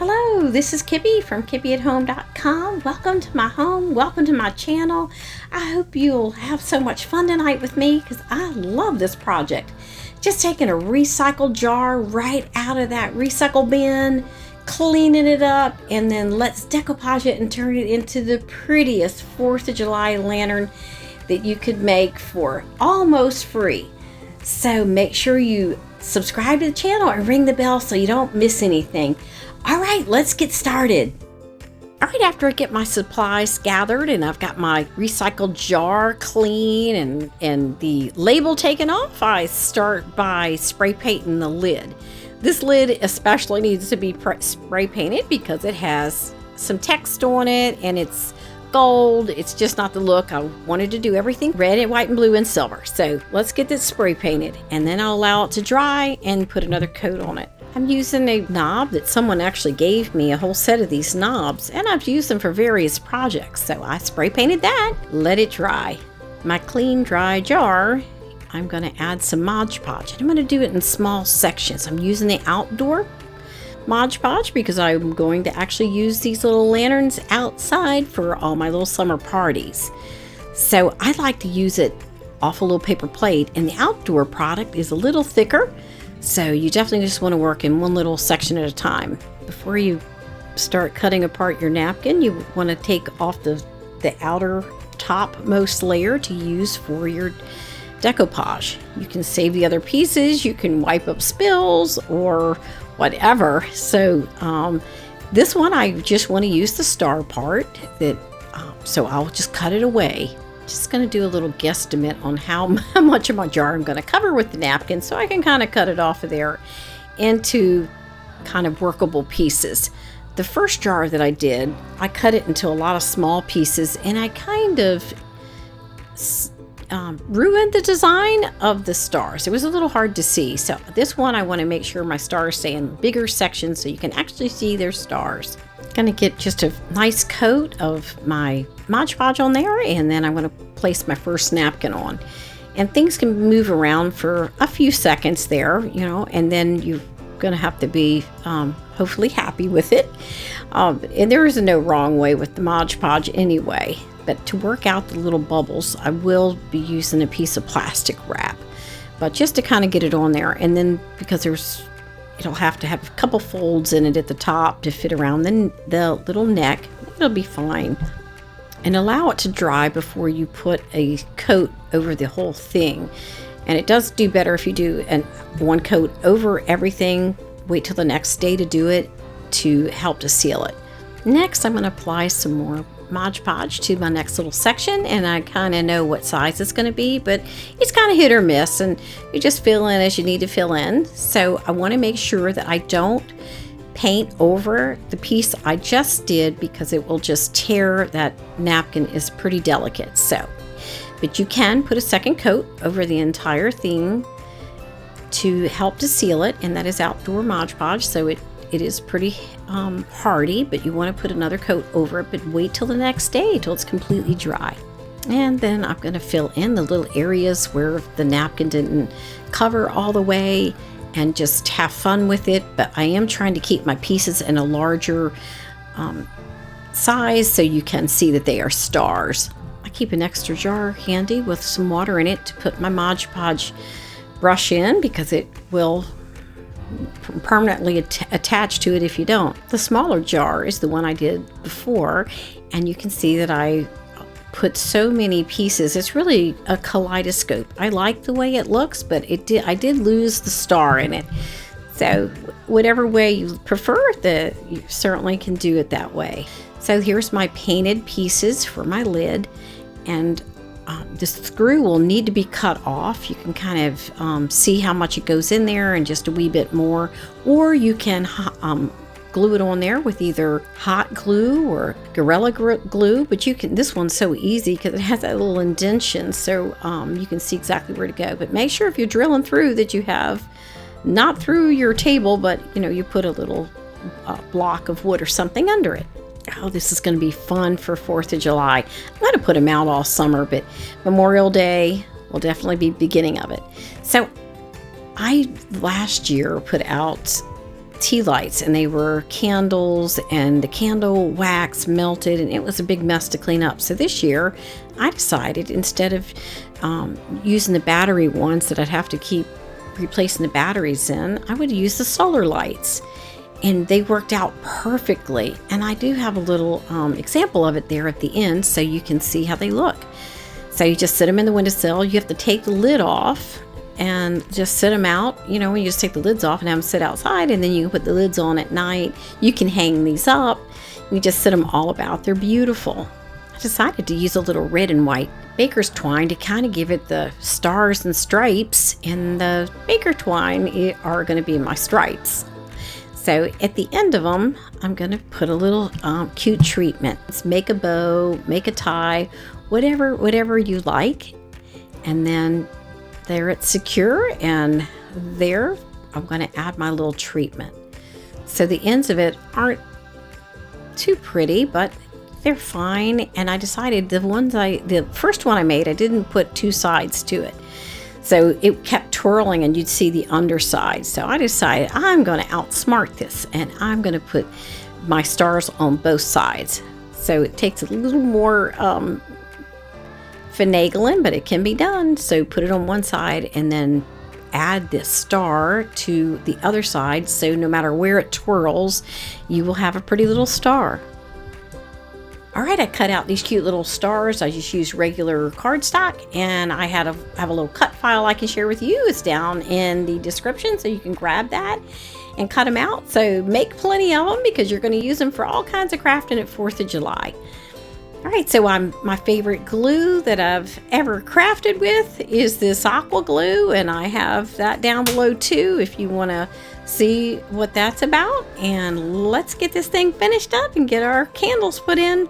Hello, this is Kippi from KippiAtHome.com. Welcome to my home. Welcome to my channel. I hope you'll have so much fun tonight with me because I love this project. Just taking a recycled jar right out of that recycle bin, cleaning it up, and then let's decoupage it and turn it into the prettiest 4th of July lantern that you could make for almost free. So make sure you subscribe to the channel and ring the bell so you don't miss anything. All right, let's get started. All right, after I get my supplies gathered and I've got my recycled jar clean and the label taken off, I start by spray painting the lid. This lid especially needs to be spray painted because it has some text on it and it's gold. It's just not the look. I wanted to do everything red and white and blue and silver. So let's get this spray painted and then I'll allow it to dry and put another coat on it. I'm using a knob that someone actually gave me, a whole set of these knobs, and I've used them for various projects. So I spray painted that, let it dry. My clean, dry jar, I'm going to add some Mod Podge. I'm going to do it in small sections. I'm using the outdoor Mod Podge because I'm going to actually use these little lanterns outside for all my little summer parties. So I like to use it off a little paper plate, and the outdoor product is a little thicker. So you definitely just want to work in one little section at a time. Before you start cutting apart your napkin, you want to take off the outer topmost layer to use for your decoupage. You can save the other pieces, you can wipe up spills or whatever. So this one I just want to use the star part, so I'll just cut it away. Just going to do a little guesstimate on how much of my jar I'm going to cover with the napkin so I can kind of cut it off of there into kind of workable pieces. The first jar that I did, I cut it into a lot of small pieces and I kind of ruined the design of the stars. It was a little hard to see. So this one I want to make sure my stars stay in bigger sections so you can actually see their stars. Going to get just a nice coat of my Mod Podge on there, and then I'm going to place my first napkin on. And things can move around for a few seconds there, and then you're going to have to be hopefully happy with it. And there is no wrong way with the Mod Podge anyway. But to work out the little bubbles, I will be using a piece of plastic wrap. But just to kind of get it on there, and then because it'll have to have a couple folds in it at the top to fit around the little neck. It'll be fine. And allow it to dry before you put a coat over the whole thing. And it does do better if you do one coat over everything. Wait till the next day to do it to help to seal it. Next, I'm going to apply some more Mod Podge to my next little section, and I kind of know what size it's going to be, but it's kind of hit or miss, and you just fill in as you need to fill in. So I want to make sure that I don't paint over the piece I just did because it will just tear. That napkin is pretty delicate. But you can put a second coat over the entire thing to help to seal it, and that is outdoor Mod Podge, so it is pretty hardy, but you want to put another coat over it, but wait till the next day till it's completely dry. And then I'm going to fill in the little areas where the napkin didn't cover all the way and just have fun with it. But I am trying to keep my pieces in a larger size so you can see that they are stars. I keep an extra jar handy with some water in it to put my Mod Podge brush in because it will permanently attach to it if you don't. The smaller jar is the one I did before, and you can see that I put so many pieces. It's really a kaleidoscope. I like the way it looks, but I did lose the star in it. So whatever way you prefer, you certainly can do it that way. So here's my painted pieces for my lid, and the screw will need to be cut off. You can kind of see how much it goes in there and just a wee bit more, or you can glue it on there with either hot glue or Gorilla Glue. But this one's so easy because it has that little indentation, so you can see exactly where to go. But make sure if you're drilling through that you have not through your table, but you put a little block of wood or something under it. Oh, this is going to be fun for 4th of July. I'm going to put them out all summer, but Memorial Day will definitely be beginning of it. So I last year put out tea lights, and they were candles, and the candle wax melted, and it was a big mess to clean up. So this year I decided, instead of using the battery ones that I'd have to keep replacing the batteries in, I would use the solar lights, and they worked out perfectly. And I do have a little example of it there at the end so you can see how they look. So you just sit them in the windowsill. You have to take the lid off and just sit them out. You know, you just take the lids off and have them sit outside, and then you can put the lids on at night. You can hang these up. You just sit them all about. They're beautiful. I decided to use a little red and white baker's twine to kind of give it the stars and stripes, and the baker twine are going to be my stripes. So at the end of them, I'm going to put a little cute treatment. Let's make a bow, make a tie, whatever you like. And then there it's secure, and there I'm going to add my little treatment. So the ends of it aren't too pretty, but they're fine. And I decided the first one I made, I didn't put two sides to it. So it kept twirling and you'd see the underside. So I decided I'm going to outsmart this, and I'm going to put my stars on both sides. So it takes a little more finagling, but it can be done. So put it on one side and then add this star to the other side. So no matter where it twirls, you will have a pretty little star. All right, I cut out these cute little stars. I just used regular cardstock, and I have a little cut file I can share with you. It's down in the description, so you can grab that and cut them out. So make plenty of them, because you're going to use them for all kinds of crafting at 4th of July. All right, so my favorite glue that I've ever crafted with is this aqua glue, and I have that down below too if you want to see what that's about. And let's get this thing finished up and get our candles put in.